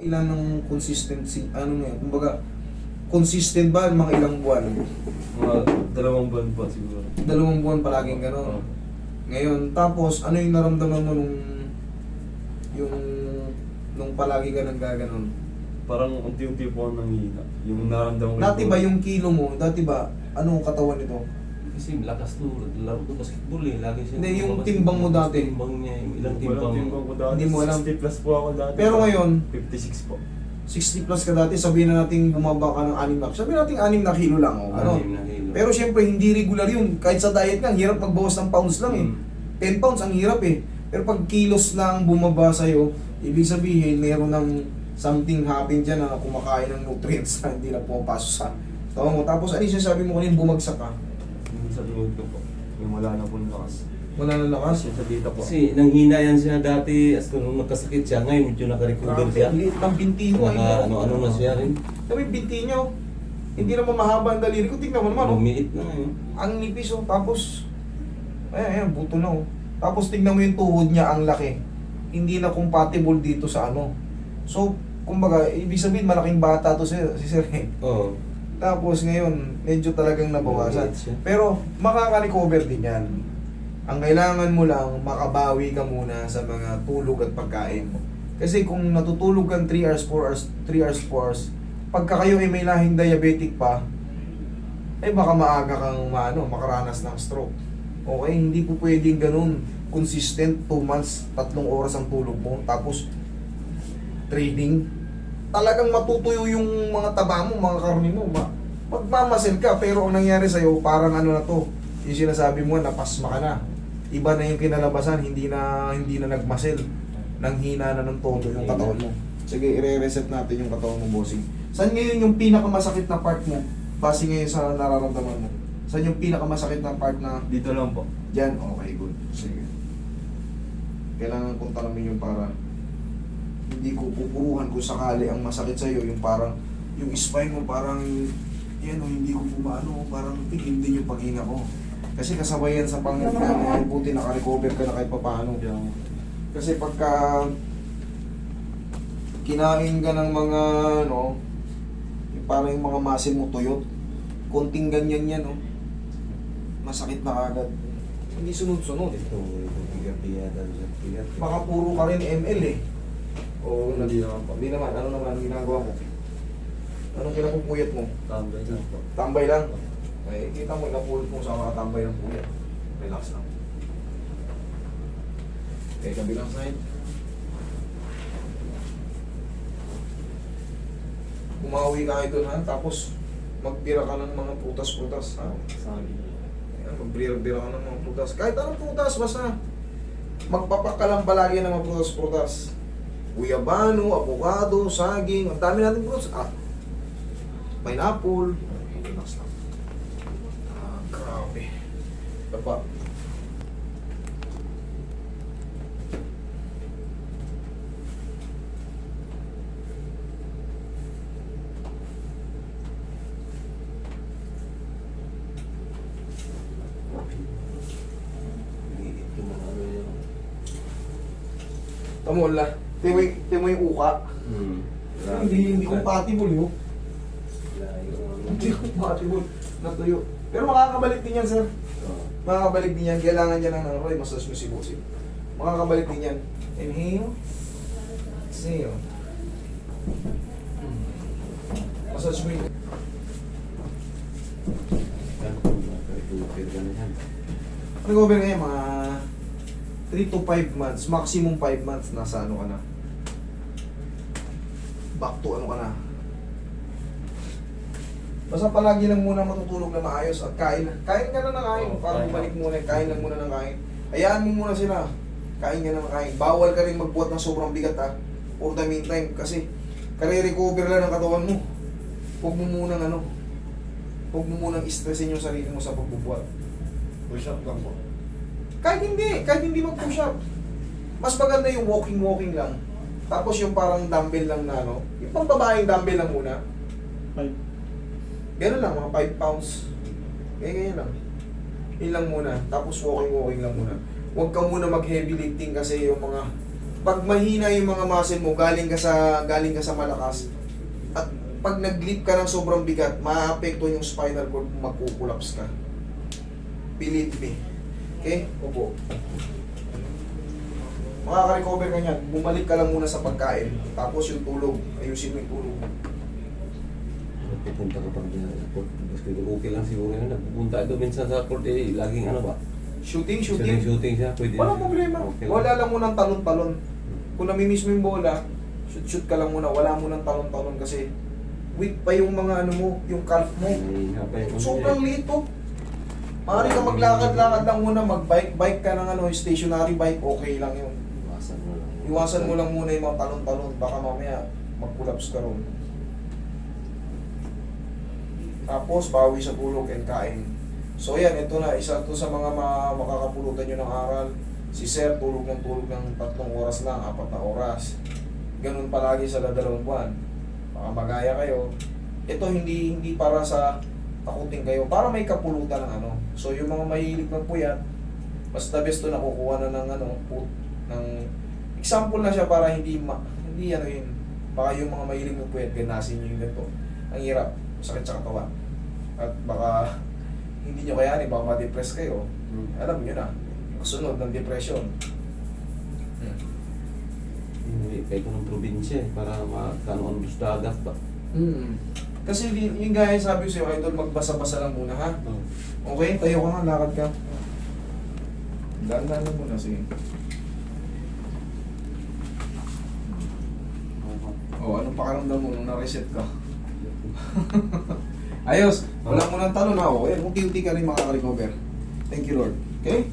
ilan ng consistency, ano nga, kumbaga, consistent ba mga ilang buwan? Mga 2 buwan po siguro. 2 buwan palaging gano'n. Oo. Ngayon, tapos ano yung naramdaman mo yung nung palagi ka nang gaganon? Parang unti-unti po ang nanghihina. Yung naramdaman ko. Dati ba yung kilo mo, dati ba, anong katawan nito? Kasi lakas to, laro to basketball eh. Lagi siya. Hindi, yung timbang mo dati. Timbang niya, yung ilang Walang timbang. ko dati. Hindi mo alam. 60 plus po ako dati. Pero ngayon, 56 po. 60 plus ka dati, sabihin na natin bumaba ka ng 6 na, sabihin natin 6 na kilo lang, o gano'n. 6 na kilo. Pero syempre, hindi regular yun. Kahit sa diet ka, ang hirap magbawas ng pounds lang eh. 10 pounds, ang hirap eh. Pero pag kilos lang bumaba sa'yo, ibig sabihin, meron ng something happen dyan na kumakain ng nutrients na hindi na pumapasok sa tawa mo. Tapos ano yung sabi mo kanina, bumagsak ka? Yung sa tuhod ko po. Yung wala na po lakas. Wala na lakas. Yung sa dito po. Kasi nanghina yan siya dati, as nung nagkasakit siya, ngayon medyo naka-recover siya. Grabe, liit ng binti mo. Naka, ano na siya rin. Sabi, binti niya, oh. Hindi naman mahaba ang daliri ko. Tingnan mo naman, oh. Lumiit na eh. Ang nipis, oh. Tapos, ayan, buto na, oh. Tapos tingnan mo yung tuhod niya, ang laki. Hindi na compatible dito sa ano. So, kumbaga, ibig sabihin, malaking bata to si Sir. Oo. Tapos ngayon, medyo talagang nabawasan. Lumiit siya. Pero, makaka-recover din yan. Ang kailangan mo lang, makabawi ka muna sa mga tulog at pagkain mo. Kasi kung natutulog kang 3 hours, 4 hours, 3 hours, 4 hours, pagka kayo ay may lahing diabetic pa, eh baka maaga kang makaranas ng stroke. Okay, hindi po pwedeng ganun. Consistent, 2 months, 3 oras ang tulog mo, tapos training. Talagang matutuyo yung mga taba mo, mga karni mo. Magmamasil ka, pero ang nangyari sa'yo, parang ano na to, yung sinasabi mo, napasma ka na. Iba na yung kinalabasan, hindi na nagmasil. Nanghina na ng todo yung katawan mo. Sige, i-reset natin yung katawan mo, bossing. Saan ngayon yung pinakamasakit na part mo? Base ngayon sa nararamdaman mo. Saan yung pinakamasakit na part na Dito lang po. dyan? Okay, good. Sige. Kailangan kong tanongin yung para hindi ko pupuruhan kung sakali ang masakit sa'yo, yung parang, yung spine mo parang, yan o, hindi ko pumano, parang tigil din yung paghinga ko. Kasi kasabay yan sa panginggan, buti naka-recover ka na kahit papaano. Kasi pagka kinain ka ng mga, yung parang yung mga muscle mo tuyot, konting ganyan yan, masakit na agad. Hindi sunod-sunod. Ito, bigat. Baka puro ka rin ML eh. O Hindi naman po. Hindi naman. Ano naman ang ginagawa mo? Anong kinapupuyat mo? Tambay lang po. Tambay lang? Eh, kita mo, napulot mo sa mga tambay ng puyat. Relax lang. Okay, kabilang side. Bumawi ka ito ha, tapos magbira ka ng mga prutas-prutas. Ha? Ayan, magbira-bira ka ng mga prutas. Kahit anong prutas, basta magpapak ka lang palagi ng mga prutas-prutas. Guyabano, avocado, saging, ang dami natin prutas. Pineapple. Relax lang. Grabe. Tapa. Liit yung mga ano yun. Tamola. Timo yung uka. Hindi compatible yun. Hindi compatible. Natuyo. Pero makakabalik din yan, sir. Makakabalik din yan. Kailangan niya ng Roy, massage mo si Bossy. Makakabalik din yan. Inhale. Exhale. Massage mo yun. Recover ngayon, mga 3 to 5 months. Maximum 5 months. Nasa ano ka na. Back to ano ka na. Basta palagi lang muna matutulog na maayos at kain. Kain ka na ng kain. Para bumalik muna. Kain lang muna ng kain. Hayaan mo muna sila. Kain ka na ng kain. Bawal ka rin magbuhat ng sobrang bigat ha. For the meantime. Kasi kare-recover lang ng katawan mo. Huwag mo munang huwag mo munang stressin yung sarili mo sa pagbubuhat. Push up lang po. Kahit hindi mag-push up. Mas maganda yung walking lang. Tapos yung parang dumbbell lang na yung pambabaeng dumbbell lang muna. Ganun lang, mga 5 pounds. Ganyan lang. Yun lang muna. Tapos walking lang muna. Huwag ka muna mag-heavy lifting kasi yung mga pag mahina yung mga muscle mo, galing ka sa malakas, at pag nag-lift ka ng sobrang bigat, maapekto yung spinal cord mo, magkukulaps ka. Believe me. Okay? Opo. Makaka-recover ka niyan. Bumalik ka lang muna sa pagkain. Tapos yung tulog. Ayusin mo yung tulog. Pupunta ka pag airport. Kasi okay lang siguro na nagpupunta doon minsan sa airport laging ano ba? Shooting. Shooting siya. Pwede Walang problema. Okay lang. Wala lang munang talon-talon. Kung namimiss mo yung bola, shoot ka lang muna. Wala munang talon-talon kasi weak pa yung mga ano mo, yung calf mo. Ay, hapay mo Sobrang lito. Maaari ka maglakad-lakad lang muna, mag-bike ka ng ano, stationary bike, okay lang yun. Iwasan mo lang. Iwasan mo lang muna yung mga talon-talon, baka mamaya mag-collapse ka ron. Tapos, bawi sa tulog and kain. So yan, ito na, isa to sa mga makakapulutan nyo ng aral. Si Sir, tulog ng 3 oras lang, 4 na oras. Ganun palagi sa 2 buwan. Baka magaya kayo. Ito hindi para sa takutin kayo, para may kapulutan ng ano. So yung mga mahilig magpuyat, basta best to nakukuha na ng ano, ng example na siya para hindi ano yun. Baka yung mga mahilig magpuyat, ganasin nyo yung ganito. Ang hirap, sakit sa katawan. At baka hindi nyo kayanin, baka ma-depress kayo. Alam nyo na, kasunod ng depression. Kaya ko ng probinsya para makanoon gusto agad ba? Kasi yung gaya sabi ko sa'yo, idol, magbasa-basa lang muna ha. Okay, tayo ka nga, lakad ka. Dahan-dahan lang muna, sige. Anong pakaramdam mo nung na-reset ka? Ayos, wala mo ng talon ha. Okay, unti-unti ka rin makaka-recover. Thank you, Lord. Okay?